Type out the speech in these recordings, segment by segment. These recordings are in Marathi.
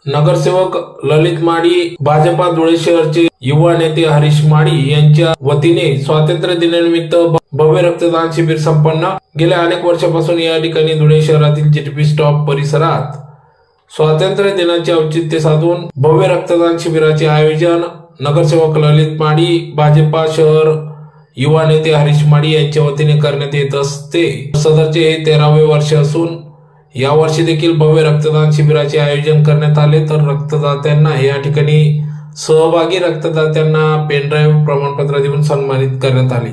नगरसेवक ललित माडी, भाजपा धुळे शहरचे युवा नेते हरीश माडी यांच्या वतीने स्वातंत्र्य दिनानिमित्त भव्य रक्तदान शिबिर संपन्न. गेल्या अनेक वर्षापासून या ठिकाणी धुळे शहरातील जीटीपी स्टॉप परिसरात स्वातंत्र्य दिनाचे औचित्य साधून भव्य रक्तदान शिबिराचे आयोजन नगरसेवक ललित माडी, भाजपा शहर युवा नेते हरीश माडी यांच्या वतीने करण्यात येत असते. सदरचे हे 13वे वर्ष असून या वर्षी देखील भव्य रक्तदान शिबिराचे आयोजन करण्यात आले. तर रक्तदात्यांना या ठिकाणी सहभागी रक्तदात्यांना पेनड्राईव्ह प्रमाणपत्र देऊन सन्मानित करण्यात आले.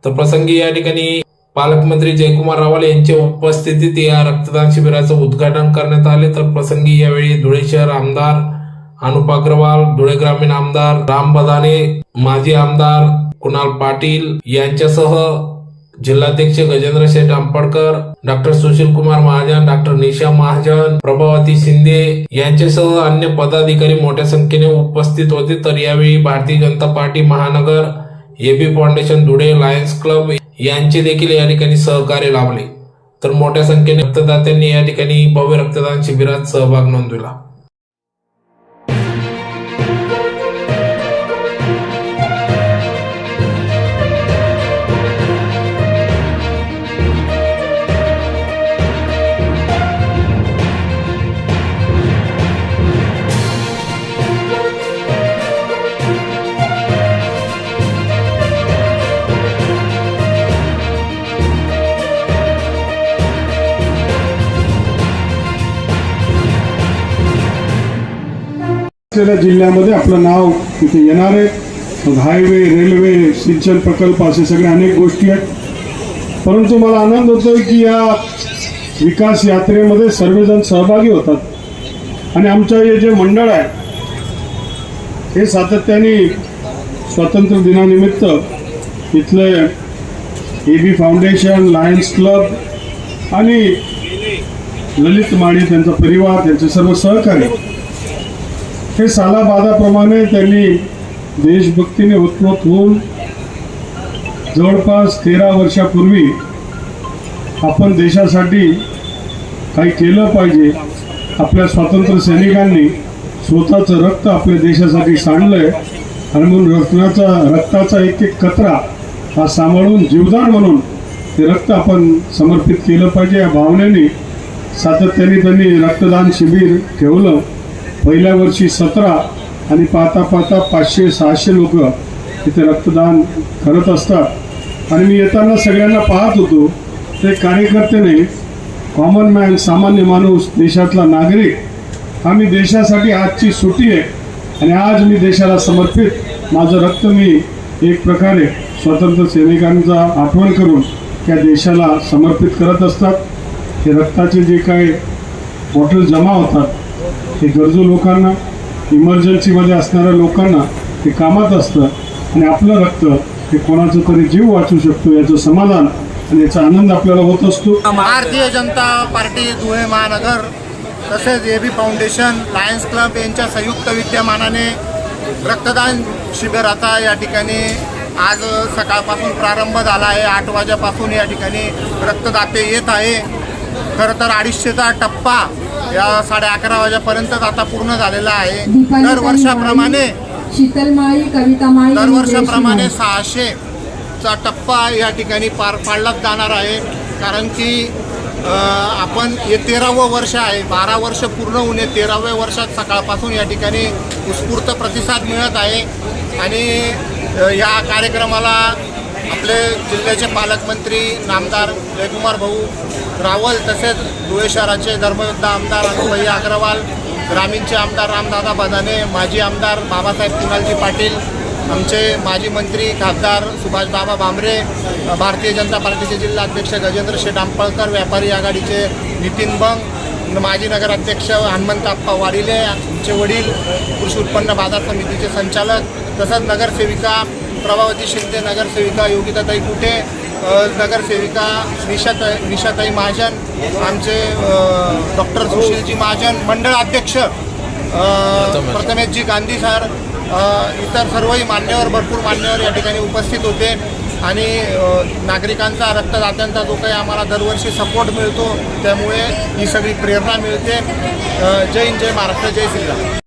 तर प्रसंगी या ठिकाणी पालकमंत्री जयकुमार रावल यांच्या उपस्थितीत या रक्तदान शिबिराचं उद्घाटन करण्यात आले. तर प्रसंगी यावेळी धुळे शहर आमदार अनुप अग्रवाल, धुळे ग्रामीण आमदार राम बदाने, माजी आमदार कुणाल पाटील यांच्यासह जिल्हाध्यक्ष गजेंद्र शेठ आंबडकर, डॉक्टर सुशील कुमार महाजन, डॉक्टर निशा महाजन, प्रभावती शिंदे यांच्यासह अन्य पदाधिकारी मोठ्या संख्येने उपस्थित होते. तर यावेळी भारतीय जनता पार्टी महानगर, AB Foundation, Dhule Lions Club यांचे देखील या ठिकाणी सहकार्य लाभले. तर मोठ्या संख्येने रक्तदात्यांनी या ठिकाणी भव्य रक्तदान शिबिरात सहभाग नोंदविला. जिल्ह्यामध्ये आपलं नाव तिथे येणार आहे. हायवे, रेल्वे, सिंचन प्रकल्प असे सगळे अनेक गोष्टी आहेत. परंतु मला आनंद होतोय की या विकास यात्रेमध्ये सर्वजण सहभागी होतात आणि आमचं हे जे मंडळ आहे हे सातत्याने स्वातंत्र्य दिनानिमित्त इथले एबी फाउंडेशन, लायन्स क्लब आणि ललित माडी त्यांचा परिवार, त्यांचे सर्व सहकारी हे सालाबादाप्रमाणे त्यांनी देशभक्तीने ओतप्रोत होऊन जवळपास 13 वर्षापूर्वी आपण देशासाठी काही केलं पाहिजे. आपल्या स्वातंत्र्य सैनिकांनी स्वतःचं रक्त आपल्या देशासाठी सांडलंय आणि म्हणून रक्ताचा एक एक कचरा हा सांभाळून जीवदान म्हणून ते रक्त आपण समर्पित केलं पाहिजे. या भावनेने सातत्याने त्यांनी रक्तदान शिबिर ठेवलं. पहिल्या वर्षी 17 आणि पाहता पाहता 500-600 लोक इथे रक्तदान करत असतात. आणि मी येताना सगळ्यांना पाहत होतो, ते कार्यकर्ते नाही, कॉमन मॅन, सामान्य माणूस, देशातला नागरिक. आम्ही देशासाठी आजची सुट्टी आहे आणि आज मी देशाला समर्पित माझं रक्त मी एक प्रकारे स्वातंत्र्य सैनिकांचा आठवण करून त्या देशाला समर्पित करत असतात. हे रक्ताचे जे काही बॉटल जमा होतात हे गरजू लोकांना, इमर्जन्सीमध्ये असणाऱ्या लोकांना ते कामात असतं आणि आपलं रक्त हे कोणाचं तरी जीव वाचू शकतो याचं समाधान आणि याचा आनंद आपल्याला होत असतो. भारतीय जनता पार्टी धुळे महानगर तसेच एबी फाउंडेशन, लायन्स क्लब यांच्या संयुक्त विद्यमानाने रक्तदान शिबिर आता या ठिकाणी आज सकाळपासून प्रारंभ झाला आहे. 8 वाजेपासून या ठिकाणी रक्तदाते येत आहे. खरं तर 250चा टप्पा या 11:30 वाजेपर्यंत आता पूर्ण झालेला आहे. दरवर्षाप्रमाणे 600चा टप्पा या ठिकाणी पाडलाच जाणार आहे. कारण की आपण हे 13वं वर्ष आहे. 12 वर्ष पूर्ण होऊन 13व्या वर्षात सकाळपासून या ठिकाणी उत्स्फूर्त प्रतिसाद मिळत आहे. आणि या कार्यक्रमाला आपले जिल्ह्याचे पालकमंत्री नामदार जयकुमार भाऊ रावल, तसेच धुळे शहराचे धर्मयोद्धा आमदार अनुप अग्रवाल, ग्रामीणचे आमदार रामदादा बदाने, माजी आमदार बाबासाहेब कुणालजी पाटील, आमचे माजी मंत्री खासदार सुभाष बाबा भामरे, भारतीय जनता पार्टीचे जिल्हाध्यक्ष गजेंद्र शेठ आंबडकर, व्यापारी आघाडीचे नितीन बंग, माजी नगराध्यक्ष हनुमंतप्पा वारिले, आमचे वडील, कृषी उत्पन्न बाजार समितीचे संचालक, तसंच नगरसेविका प्रभावती शिंदे, नगरसेविका योगिताताई कुटे, नगरसेविका निशाताई महाजन, आमचे डॉक्टर सुशीलजी महाजन, मंडळ अध्यक्ष प्रथमेशजी गांधी सर, इतर सर्वही मान्यवर, भरपूर मान्यवर या ठिकाणी उपस्थित होते. आणि नागरिकांचा रक्तदात्यांचा जो काही आम्हाला दरवर्षी सपोर्ट मिळतो त्यामुळे ही सगळी प्रेरणा मिळते. जय हिंद, जय महाराष्ट्र, जय श्रीराम.